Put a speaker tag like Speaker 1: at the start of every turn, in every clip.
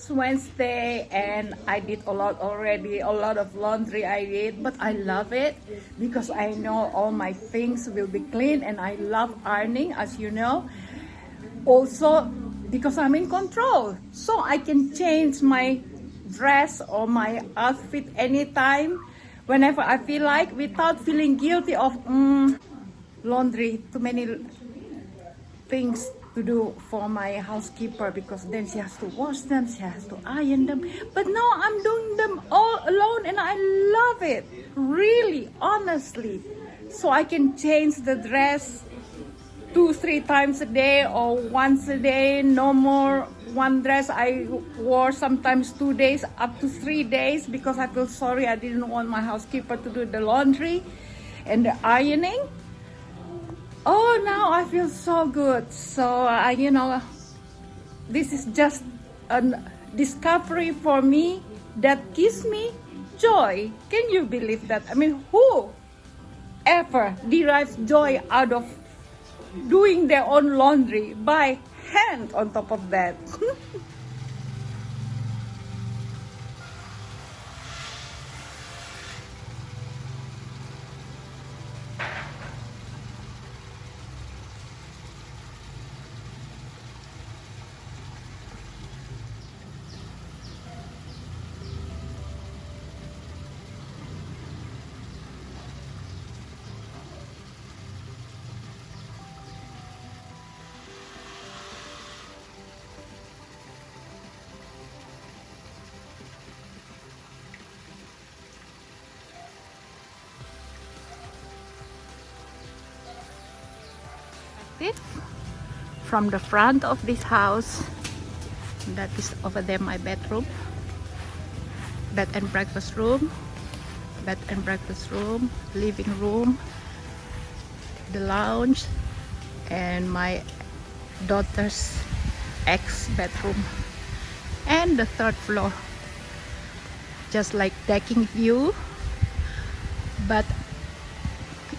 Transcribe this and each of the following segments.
Speaker 1: It's Wednesday and I did a lot already, a lot of laundry I did, but I love it because I know all my things will be clean and I love ironing, as you know. Also, because I'm in control, so I can change my dress or my outfit anytime, whenever I feel like, without feeling guilty of laundry, too many things to do for my housekeeper, because then she has to wash them, she has to iron them. But now I'm doing them all alone and I love it, really, honestly. So I can change the dress 2-3 times a day or once a day, no more one dress I wore sometimes 2 days up to 3 days, because I feel sorry I didn't want my housekeeper to do the laundry and the ironing. Oh, now I feel so good. So this is just a discovery for me that gives me joy. Can you believe that? I mean, who ever derives joy out of doing their own laundry by hand on top of that? It from the front of this house, that is over there my bedroom, bed and breakfast room, living room, the lounge, and my daughter's ex-bedroom, and the third floor, just like decking view. But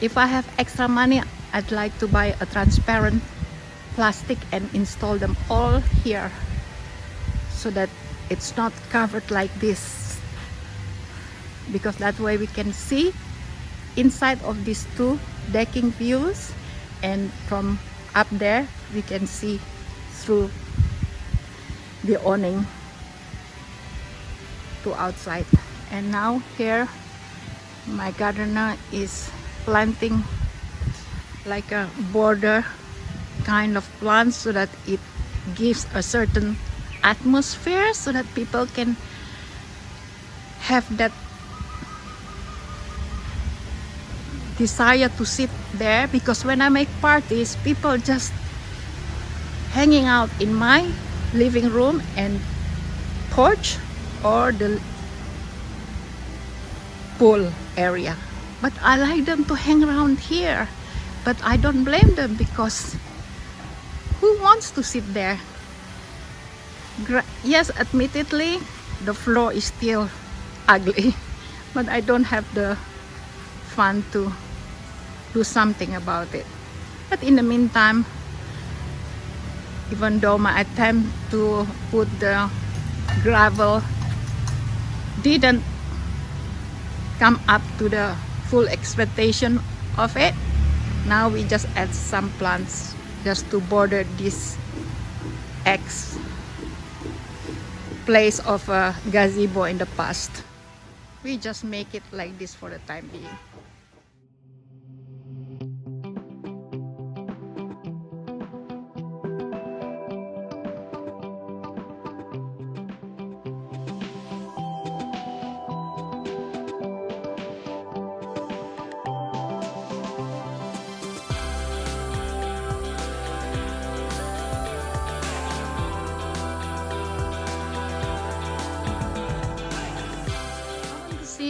Speaker 1: if I have extra money, I'd like to buy a transparent plastic and install them all here, so that it's not covered like this, because that way we can see inside of these two decking views, and from up there we can see through the awning to outside. And now here my gardener is planting like a border kind of plants, so that it gives a certain atmosphere, so that people can have that desire to sit there. Because when I make parties, people just hanging out in my living room and porch or the pool area, but I like them to hang around here. But I don't blame them, because who wants to sit there? Yes, admittedly, the floor is still ugly, but I don't have the fun to do something about it. But in the meantime, even though my attempt to put the gravel didn't come up to the full expectation of it, now we just add some plants just to border this ex place of a gazebo in the past. We just make it like this for the time being.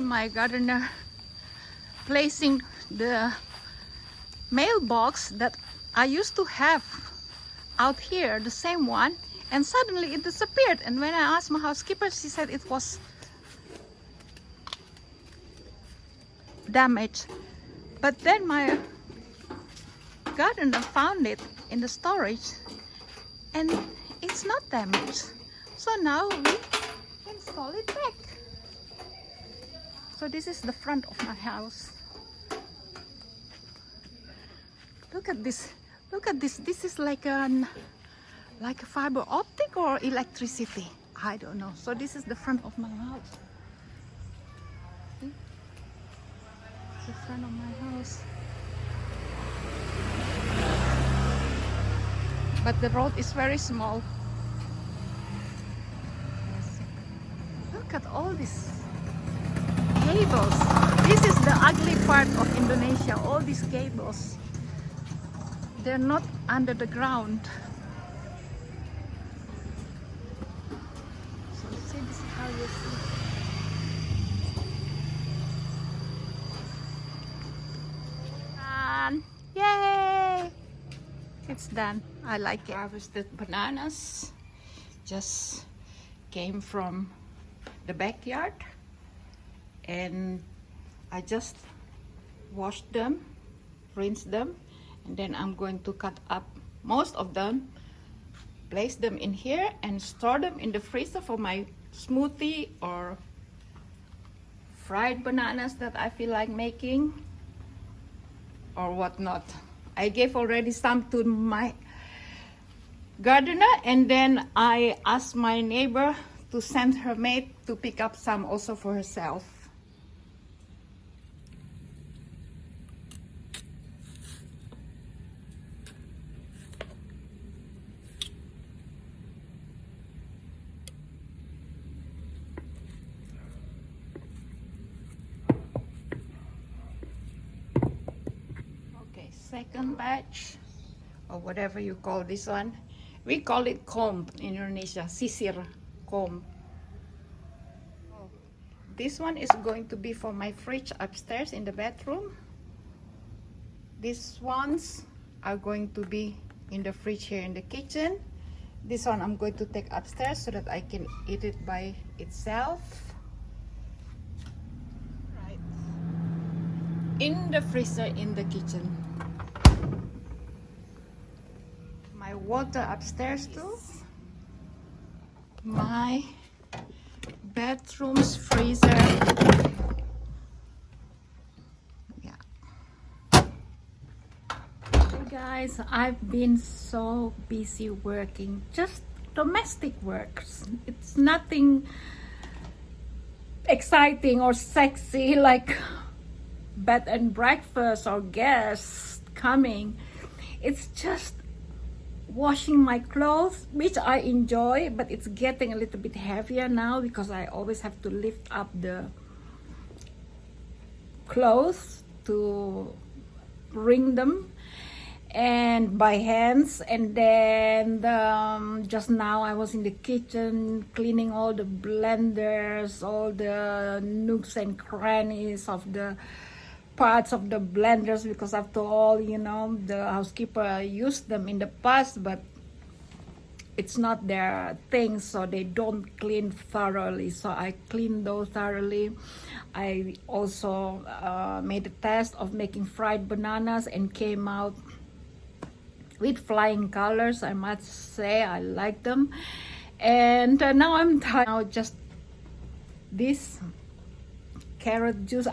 Speaker 1: My gardener placing the mailbox that I used to have out here, the same one, and suddenly it disappeared. And when I asked my housekeeper, she said it was damaged. But then my gardener found it in the storage and it's not damaged. So now we install it back. So this is the front of my house. Look at this. Look at this. This is like a fiber optic or electricity. I don't know. So this is the front of my house. See? It's the front of my house. But the road is very small. Yes. Look at all these cables. This is the ugly part of Indonesia. All these cables. They're not under the ground. So see, this is how you see. And yay! It's done. I like it. Harvested bananas. Just came from the backyard. And I just washed them, rinsed them. And then I'm going to cut up most of them, place them in here and store them in the freezer for my smoothie or fried bananas that I feel like making or whatnot. I gave already some to my gardener, and then I asked my neighbor to send her maid to pick up some also for herself. Second batch, or whatever you call this one. We call it comb in Indonesia, sisir comb. This one is going to be for my fridge upstairs in the bedroom. These ones are going to be in the fridge here in the kitchen. This one I'm going to take upstairs so that I can eat it by itself. Right. In the freezer in the kitchen. My water upstairs too. My bedroom's freezer. Yeah. Hey guys, I've been so busy working, just domestic works. It's nothing exciting or sexy like bed and breakfast or guests coming. It's just washing my clothes, which I enjoy, but it's getting a little bit heavier now because I always have to lift up the clothes to wring them and by hands. And then just now I was in the kitchen cleaning all the blenders, all the nooks and crannies of the parts of the blenders, because after all, you know, the housekeeper used them in the past, but it's not their thing, so they don't clean thoroughly. So I cleaned those thoroughly. I also made a test of making fried bananas and came out with flying colors. I must say I like them. And now I'm tired. Now just this carrot juice.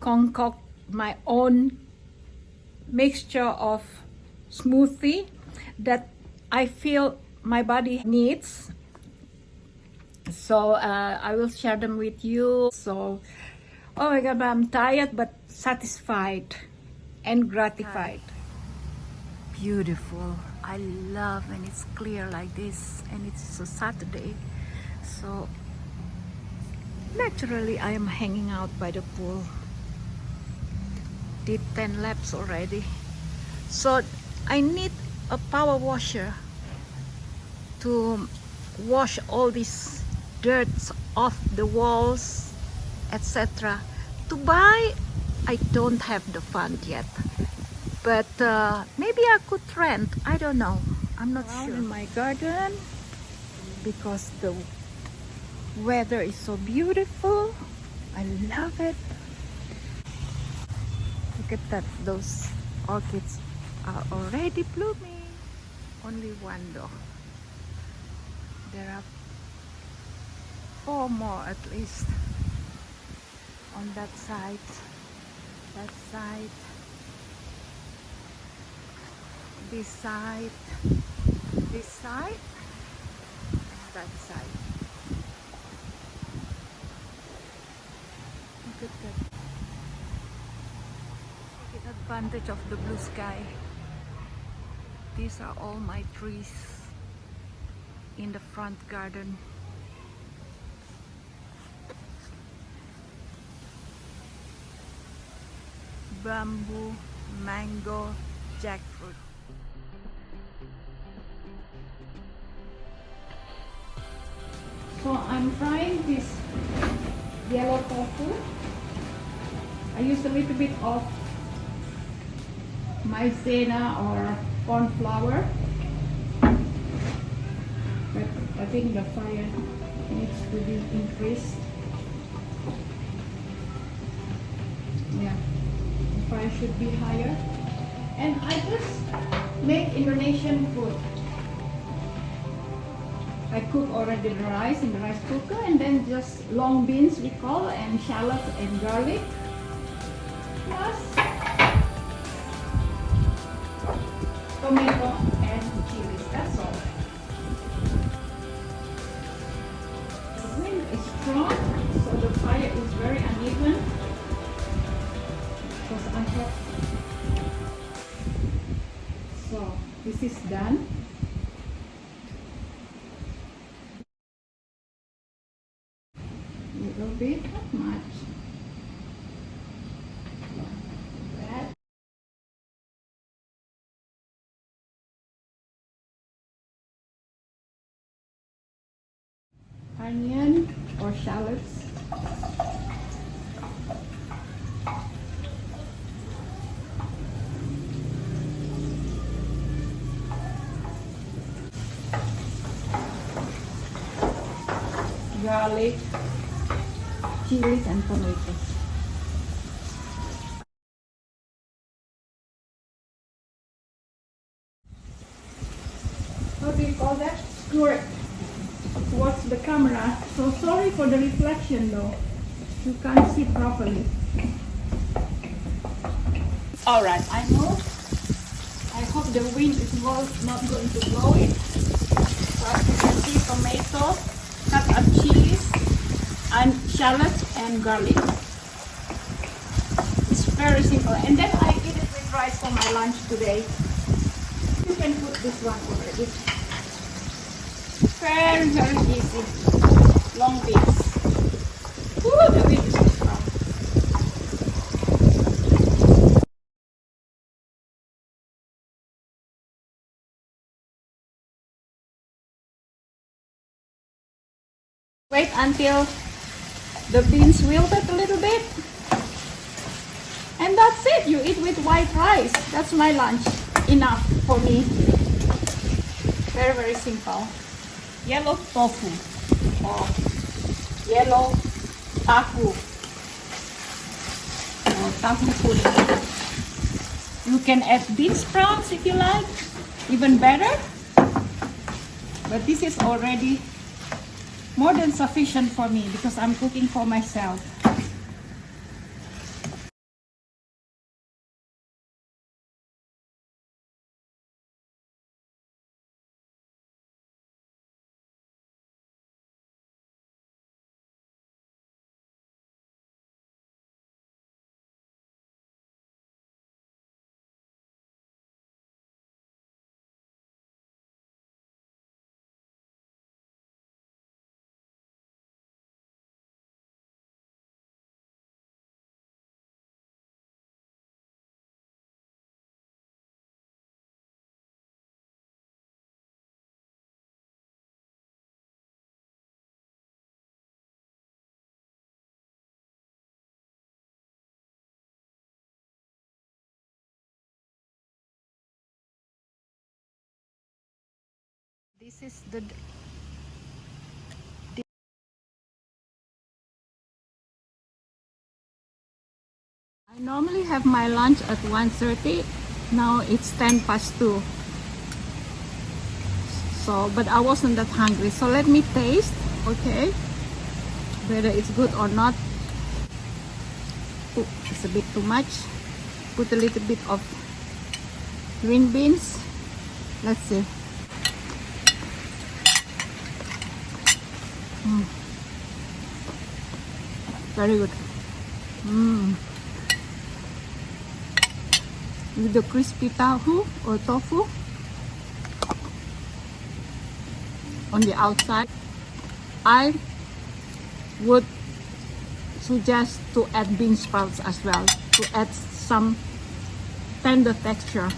Speaker 1: Concoct my own mixture of smoothie that I feel my body needs. So I will share them with you. So, oh my God, I'm tired but satisfied and gratified. Beautiful. I love when it's clear like this, and it's a Saturday. So naturally I am hanging out by the pool. Did 10 laps already. So I need a power washer to wash all these dirt off the walls, etc. To buy, I don't have the fund yet, but maybe I could rent. I don't know. I'm not sure. In my garden, because the weather is so beautiful. I love it. Look at that, those orchids are already blooming. Only one though. There are 4 more at least on that side, this side, this side, that side. Look at that. Taking advantage of the blue sky. These are all my trees in the front garden. Bamboo, mango, jackfruit. So I'm frying this yellow tofu. I use a little bit of maizena or corn flour, but I think the fire needs to be increased. Yeah, the fire should be higher. And I just make Indonesian food. I cook already the rice in the rice cooker, and then just long beans we call, and shallot and garlic, plus tomato and chilies. That's all. The wind is strong, so the fire is very uneven. Because I have. So this is done. Little bit, not much. That. Onion or shallots. Garlic, chilies and tomatoes. How do you call that? Squirt towards the camera. So sorry for the reflection though. You can't see properly. Alright, I move. I hope the wind is not going to blow it. So as you can see, tomato, cut up chilies, and shallots and garlic. It's very simple. And then I eat it with rice for my lunch today. You can put this one already. Very, very easy. Long beans. Ooh, the wind is so strong. Wait until the beans wilted a little bit. And that's it. You eat with white rice. That's my lunch. Enough for me. Very, very simple. Yellow tofu or yellow taku or tafu pudding. You can add bean sprouts if you like. Even better. But this is already more than sufficient for me because I'm cooking for myself. This is the I normally have my lunch at 1:30. Now it's 10 past 2. So, but I wasn't that hungry. So let me taste, okay? whether it's good or not. Oh, it's a bit too much. Put a little bit of green beans. Let's see. Very good. With the crispy tofu or tofu on the outside, I would suggest to add bean sprouts as well to add some tender texture.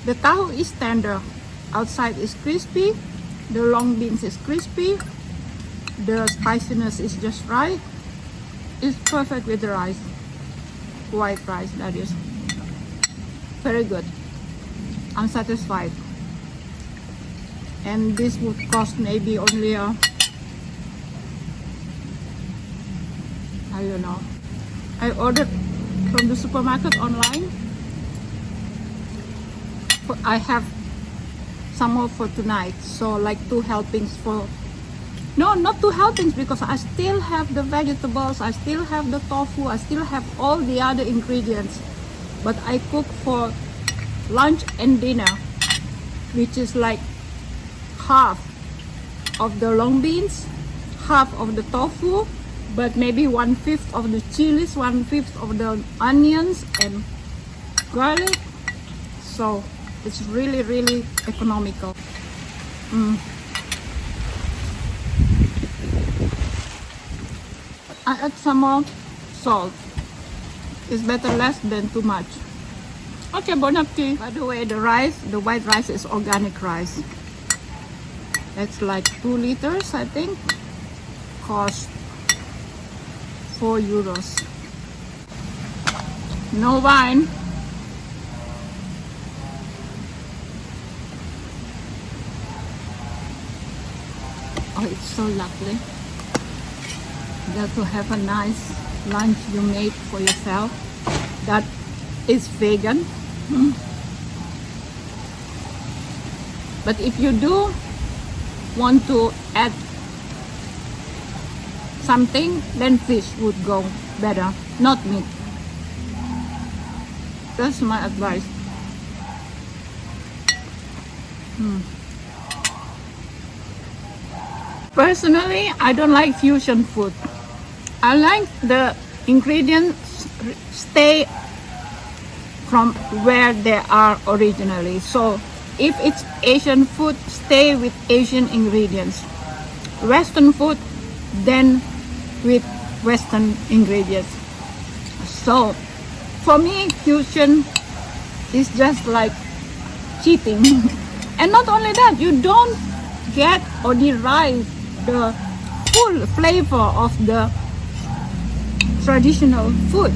Speaker 1: The tofu is tender, outside is crispy, the long beans is crispy, the spiciness is just right. It's perfect with the rice, white rice that is. Very good. I'm satisfied. And this would cost maybe only I don't know. I ordered from the supermarket online. I have some more for tonight, so like 2 helpings for, no, not 2 helpings, because I still have the vegetables, I still have the tofu, I still have all the other ingredients, but I cook for lunch and dinner, which is like half of the long beans, half of the tofu, but maybe 1/5 of the chilies, 1/5 of the onions and garlic. So it's really, really economical. I add some more salt. It's better less than too much. Okay, bon appetit. By the way, the rice, the white rice is organic rice. It's like 2 liters, I think. Cost €4. No wine. Oh, it's so lovely. Get to have a nice lunch you made for yourself that is vegan. But if you do want to add something, then fish would go better, not meat. That's my advice. Personally, I don't like fusion food. I like the ingredients stay from where they are originally. So if it's Asian food, stay with Asian ingredients. Western food, then with Western ingredients. So for me, fusion is just like cheating. And not only that, you don't get or derive the full flavor of the traditional food.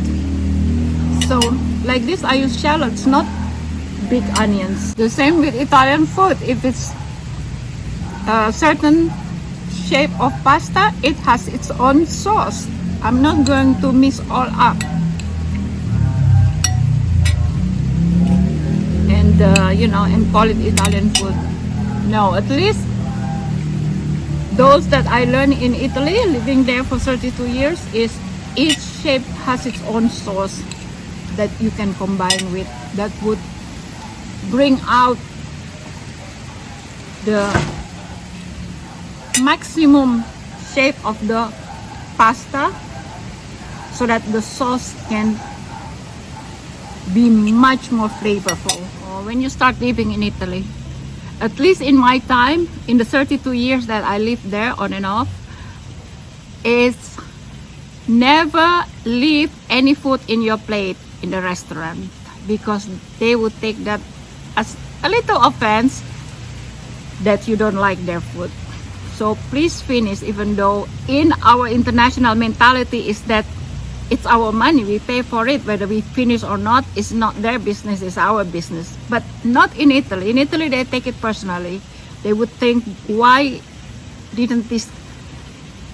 Speaker 1: So like this, I use shallots, not big onions. The same with Italian food. If it's a certain shape of pasta, it has its own sauce. I'm not going to mix all up. And and call it Italian food. No, at least those that I learned in Italy, living there for 32 years, is each shape has its own sauce that you can combine with, that would bring out the maximum shape of the pasta so that the sauce can be much more flavorful. When you start living in Italy, at least in my time, in the 32 years that I lived there on and off, is never leave any food in your plate in the restaurant, because they would take that as a little offense that you don't like their food. So please finish, even though in our international mentality is that it's our money, we pay for it, whether we finish or not, it's not their business, it's our business. But not in Italy. In Italy, they take it personally. They would think, why didn't this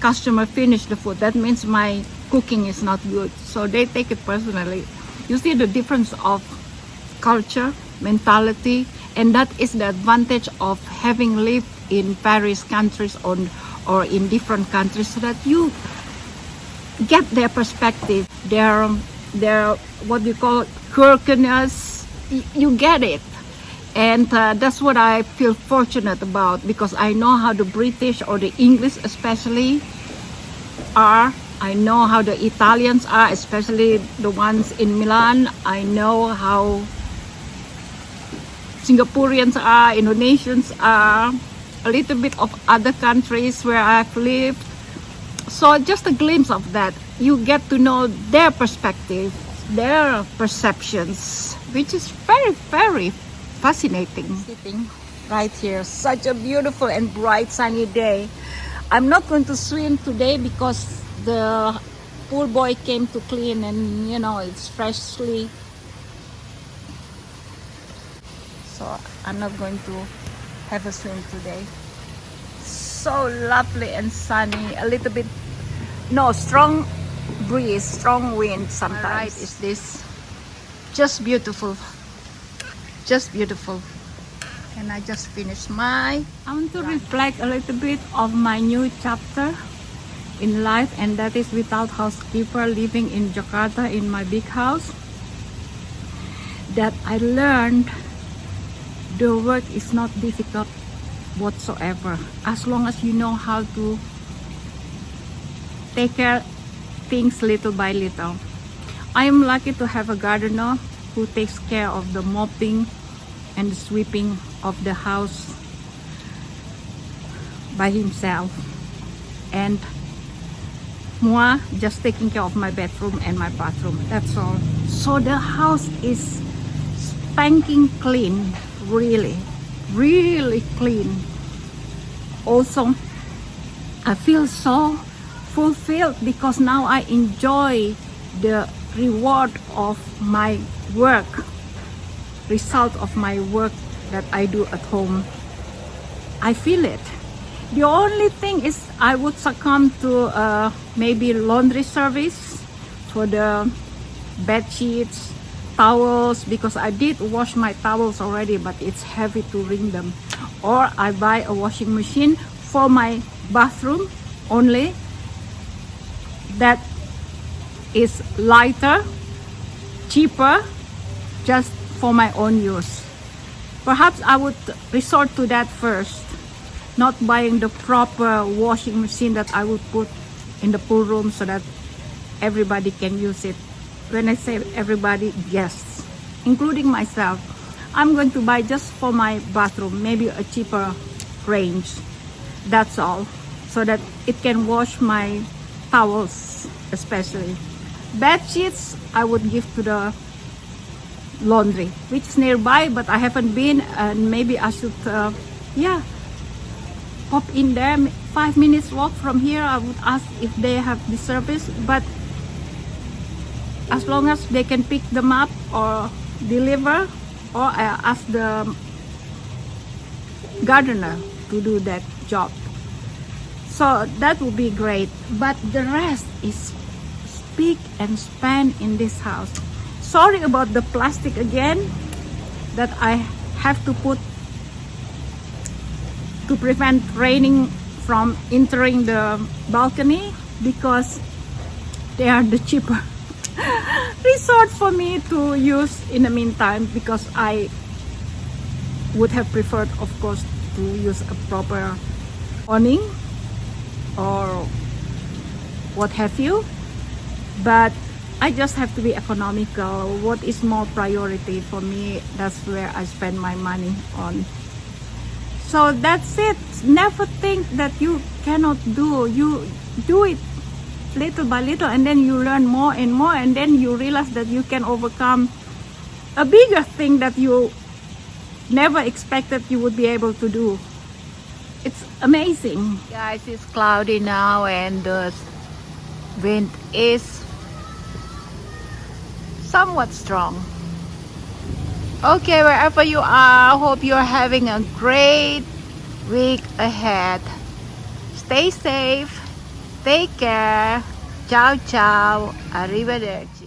Speaker 1: customer finish the food? That means my cooking is not good. So they take it personally. You see the difference of culture, mentality, and that is the advantage of having lived in various countries or in different countries, so that you get their perspective, their what you call quirkiness. You get it. And that's what I feel fortunate about, because I know how the British or the English especially are. I know how the Italians are, especially the ones in Milan. I know how Singaporeans are, Indonesians are, a little bit of other countries where I've lived. So just a glimpse of that. You get to know their perspective, their perceptions, which is very, very fascinating. Sitting right here, such a beautiful and bright sunny day. I'm not going to swim today because the pool boy came to clean, and you know, it's freshly, so I'm not going to have a swim today. So lovely and sunny, a little bit, no, strong breeze, strong wind sometimes. Right, is this just beautiful, just beautiful. And I just finished I want to reflect a little bit of my new chapter in life, and that is without housekeeper, living in Jakarta in my big house. That I learned the work is not difficult whatsoever, as long as you know how to take care things little by little. I am lucky to have a gardener who takes care of the mopping and the sweeping of the house by himself, and moi just taking care of my bedroom and my bathroom. That's all. So the house is spanking clean, really, really clean. Also, I feel so fulfilled because now I enjoy the reward of my work, result of my work that I do at home. I feel it. The only thing is I would succumb to maybe laundry service for the bed sheets, towels, because I did wash my towels already, but it's heavy to wring them. Or I buy a washing machine for my bathroom only, that is lighter, cheaper, just for my own use. Perhaps I would resort to that first, not buying the proper washing machine that I would put in the pool room so that everybody can use it. When I say everybody, guests, including myself, I'm going to buy just for my bathroom, maybe a cheaper range. That's all, so that it can wash my towels especially. Bed sheets I would give to the laundry, which is nearby, but I haven't been, and maybe I should yeah, hop in there. 5 minutes walk from here. I would ask if they have the service, but as long as they can pick them up or deliver, or I ask the gardener to do that job. So that would be great. But the rest is speak and span in this house. Sorry about the plastic again that I have to put to prevent raining from entering the balcony, because they are the cheaper resort for me to use in the meantime, because I would have preferred, of course, to use a proper awning or what have you, but I just have to be economical. What is more priority for me, that's where I spend my money on. So that's it. Never think that you cannot do. You do it little by little, and then you learn more and more, and then you realize that you can overcome a bigger thing that you never expected you would be able to do. It's amazing. Guys, it's cloudy now and the wind is somewhat strong. Okay, wherever you are, hope you're having a great week ahead. Stay safe, take care, ciao ciao, arrivederci.